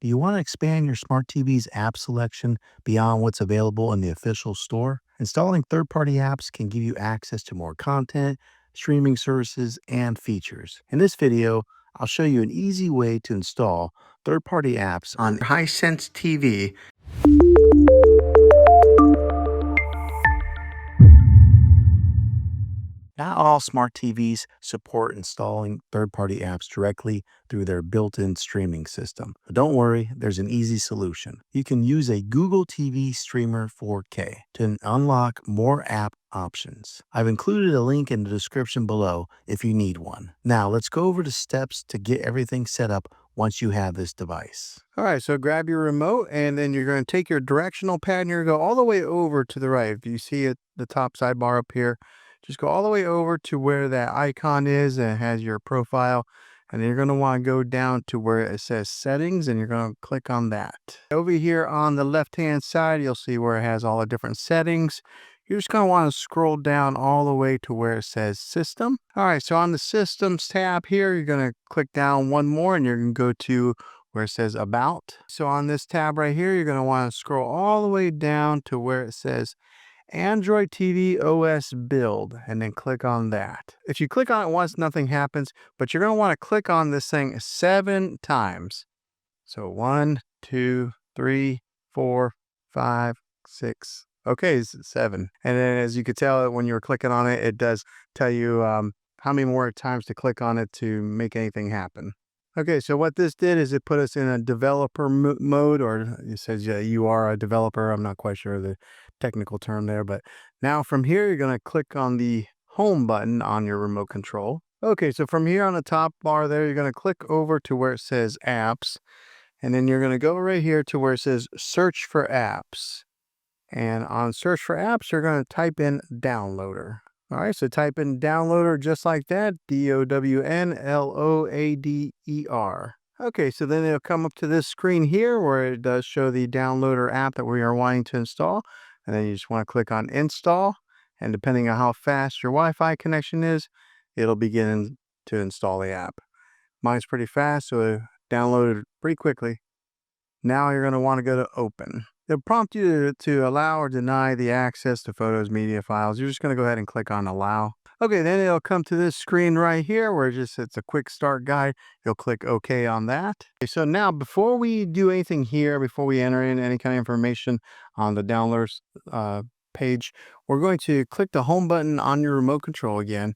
Do you want to expand your smart TV's app selection beyond what's available in the official store? Installing third party apps can give you access to more content, streaming services, and features. In this video, I'll show you an easy way to install third party apps on Hisense TV. Not all smart TVs support installing third-party apps directly through their built-in streaming system. But don't worry, there's an easy solution. You can use a Google TV Streamer 4K to unlock more app options. I've included a link in the description below if you need one. Now, let's go over the steps to get everything set up once you have this device. All right, so grab your remote and then you're going to take your directional pad and you're going to go all the way over to the right. If you see it, the top sidebar up here, just go all the way over to where that icon is and it has your profile. And then you're going to want to go down to where it says settings and you're going to click on that. Over here on the left-hand side, you'll see where it has all the different settings. You're just going to want to scroll down all the way to where it says system. All right, so on the systems tab here, you're going to click down one more and you're going to go to where it says about. So on this tab right here, you're going to want to scroll all the way down to where it says Android TV OS build and then click on that. If you click on it once, nothing happens, but you're going to want to click on this thing 7 times. So 1, 2, 3, 4, 5, 6. Okay, it's 7. And then as you could tell when you were clicking on it, it does tell you how many more times to click on it to make anything happen. Okay, so what this did is it put us in a developer mode, or it says you are a developer. I'm not quite sure the technical term there, but now from here, you're going to click on the home button on your remote control. Okay, so from here on the top bar there, you're going to click over to where it says apps, and then you're going to go right here to where it says search for apps. And on search for apps, you're going to type in downloader. All right, so type in downloader just like that, DOWNLOADER. Okay, so then it'll come up to this screen here where it does show the downloader app that we are wanting to install. And then you just want to click on install. And depending on how fast your Wi-Fi connection is, it'll begin to install the app. Mine's pretty fast, so it downloaded pretty quickly. Now you're going to want to go to open. It'll prompt you to allow or deny the access to photos, media files. You're just going to go ahead and click on allow. Okay, then it'll come to this screen right here where it's a quick start guide. You'll click OK on that. Okay, so now before we do anything here, before we enter in any kind of information on the downloads page, we're going to click the home button on your remote control again.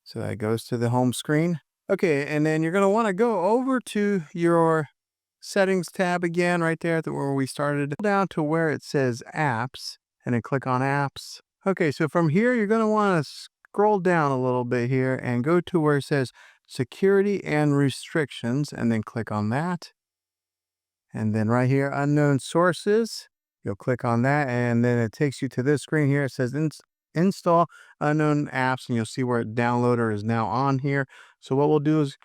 So that goes to the home screen. Okay, and then you're going to want to go over to your settings tab again right there where we started, down to where it says apps and then click on apps. Okay, so from here you're going to want to scroll down a little bit here and go to where it says security and restrictions and then click on that. And then right here, unknown sources, you'll click on that and then it takes you to this screen here. It says install unknown apps and you'll see where downloader is now on here. So what we'll do is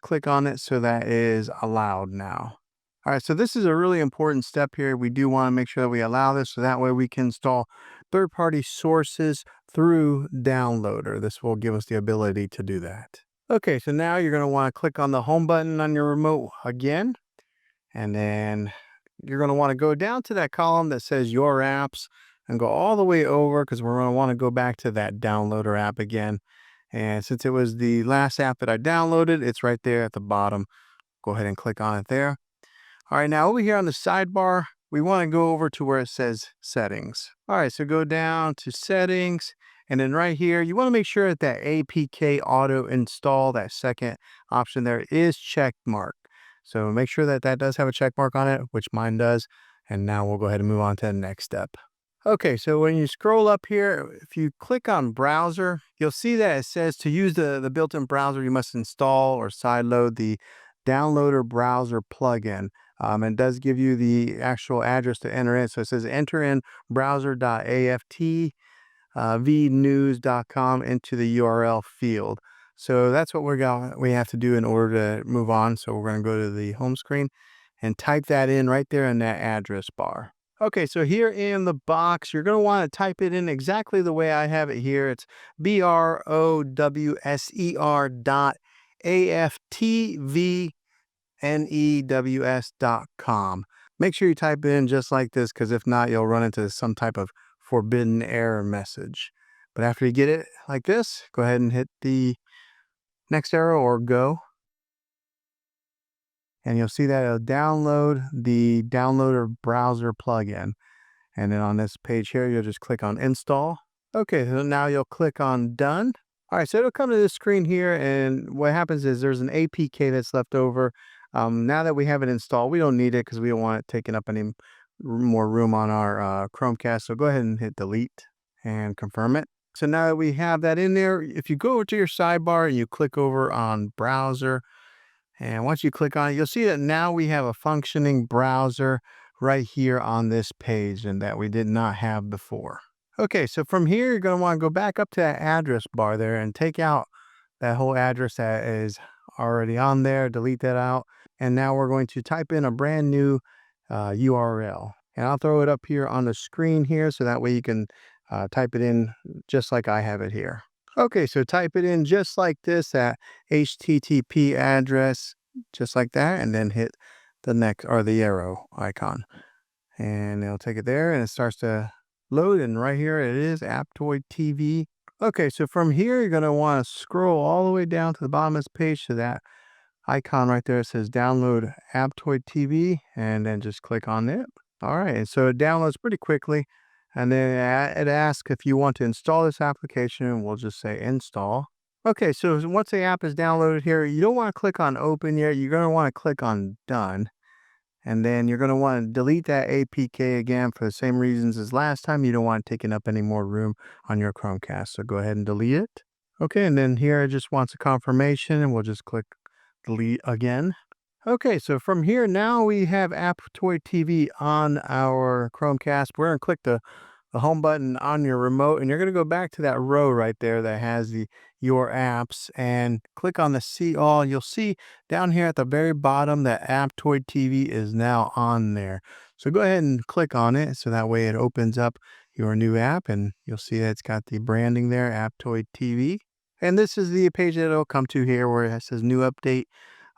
click on it so that is allowed now. All right, so this is a really important step here. We do want to make sure that we allow this so that way we can install third-party sources through downloader. This will give us the ability to do that. Okay, so now you're going to want to click on the home button on your remote again. And then you're going to want to go down to that column that says your apps and go all the way over because we're going to want to go back to that downloader app again. And since it was the last app that I downloaded, it's right there at the bottom. Go ahead and click on it there. All right, now over here on the sidebar, we want to go over to where it says settings. All right, so go down to settings. And then right here, you want to make sure that that APK auto install, that second option there is check mark. So make sure that that does have a check mark on it, which mine does. And now we'll go ahead and move on to the next step. Okay, so when you scroll up here, if you click on browser, you'll see that it says to use the built-in browser, you must install or sideload the downloader browser plugin. It does give you the actual address to enter in. So it says enter in browser.aftvnews.com into the URL field. So that's what we have to do in order to move on. So we're going to go to the home screen and type that in right there in that address bar. Okay, so here in the box, you're going to want to type it in exactly the way I have it here. It's browser.aftv news.com. Make sure you type in just like this, because if not, you'll run into some type of forbidden error message. But after you get it like this, go ahead and hit the next arrow or go. And you'll see that it'll download the downloader browser plugin. And then on this page here, you'll just click on install. Okay, so now you'll click on done. All right, so it'll come to this screen here, and what happens is there's an APK that's left over. Now that we have it installed, we don't need it because we don't want it taking up any more room on our Chromecast. So go ahead and hit delete and confirm it. So now that we have that in there, if you go over to your sidebar and you click over on browser, and once you click on it, you'll see that now we have a functioning browser right here on this page, and that we did not have before. Okay, so from here, you're going to want to go back up to that address bar there and take out that whole address that is already on there, delete that out. And now we're going to type in a brand new URL. And I'll throw it up here on the screen here, so that way you can type it in just like I have it here. Okay, so type it in just like this, that HTTP address, just like that, and then hit the next, or the arrow icon. And it'll take it there, and it starts to load, and right here it is, Apptoid TV. Okay, so from here, you're going to want to scroll all the way down to the bottom of this page to that icon right there. It says download Apptoid TV, and then just click on it. All right, and so it downloads pretty quickly. And then it asks if you want to install this application, and we'll just say install. Okay, so once the app is downloaded here, you don't want to click on open yet. You're going to want to click on done. And then you're going to want to delete that APK again for the same reasons as last time. You don't want it taking up any more room on your Chromecast. So go ahead and delete it. Okay, and then here it just wants a confirmation, and we'll just click delete again. Okay, so from here, now we have Apptoid TV on our Chromecast. We're going to click the home button on your remote, and you're going to go back to that row right there that has the your apps, and click on the see all. You'll see down here at the very bottom that Apptoid TV is now on there. So go ahead and click on it, so that way it opens up your new app, and you'll see that it's got the branding there, Apptoid TV. And this is the page that it'll come to here where it says new update.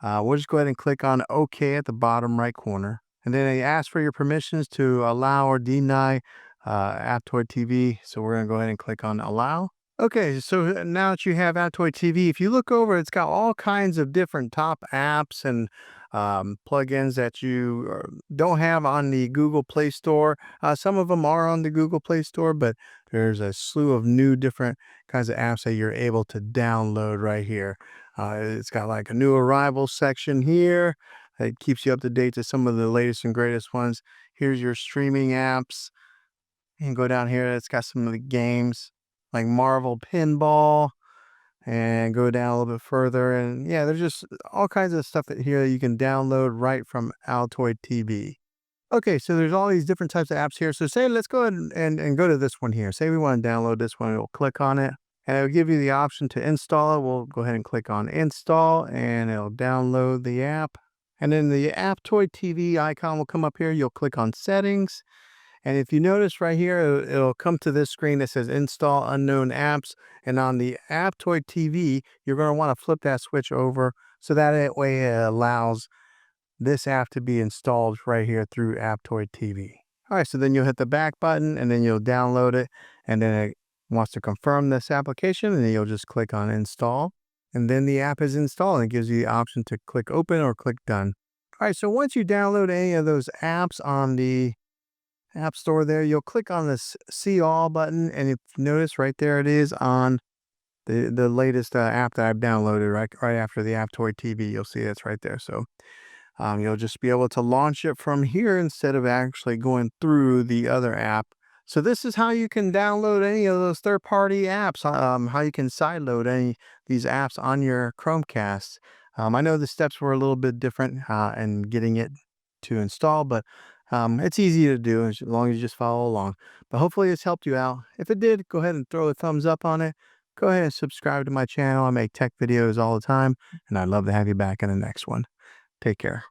We'll just go ahead and click on OK at the bottom right corner. And then they ask for your permissions to allow or deny Apptoid TV. So we're going to go ahead and click on allow. Okay, so now that you have Apptoid TV, if you look over, it's got all kinds of different top apps and plugins that you don't have on the Google Play Store. Some of them are on the Google Play Store, but there's a slew of new different kinds of apps that you're able to download right here. It's got like a new arrival section here. It keeps you up to date to some of the latest and greatest ones. Here's your streaming apps. You can go down here. It's got some of the games like Marvel Pinball, and go down a little bit further. And yeah, there's just all kinds of stuff here that you can download right from Apptoid TV. Okay, so there's all these different types of apps here. So say, let's go ahead and go to this one here. Say we want to download this one. We'll click on it, and it'll give you the option to install it. We'll go ahead and click on install, and it'll download the app. And then the Apptoid TV icon will come up here. You'll click on settings. And if you notice right here, it'll come to this screen that says install unknown apps. And on the Apptoid TV, you're going to want to flip that switch over, so that way it allows this app to be installed right here through Apptoid TV. All right, so then you'll hit the back button, and then you'll download it, and then it wants to confirm this application, and then you'll just click on install, and then the app is installed, and it gives you the option to click open or click done. All right, so once you download any of those apps on the App Store there, you'll click on this see all button, and if you notice right there, it is on the latest app that I've downloaded right after the Apptoid TV. You'll see it's right there. So you'll just be able to launch it from here instead of actually going through the other app. So this is how you can download any of those third-party apps, how you can sideload any of these apps on your Chromecast. I know the steps were a little bit different in getting it to install, but it's easy to do as long as you just follow along. But hopefully it's helped you out. If it did, go ahead and throw a thumbs up on it. Go ahead and subscribe to my channel. I make tech videos all the time, and I'd love to have you back in the next one. Take care.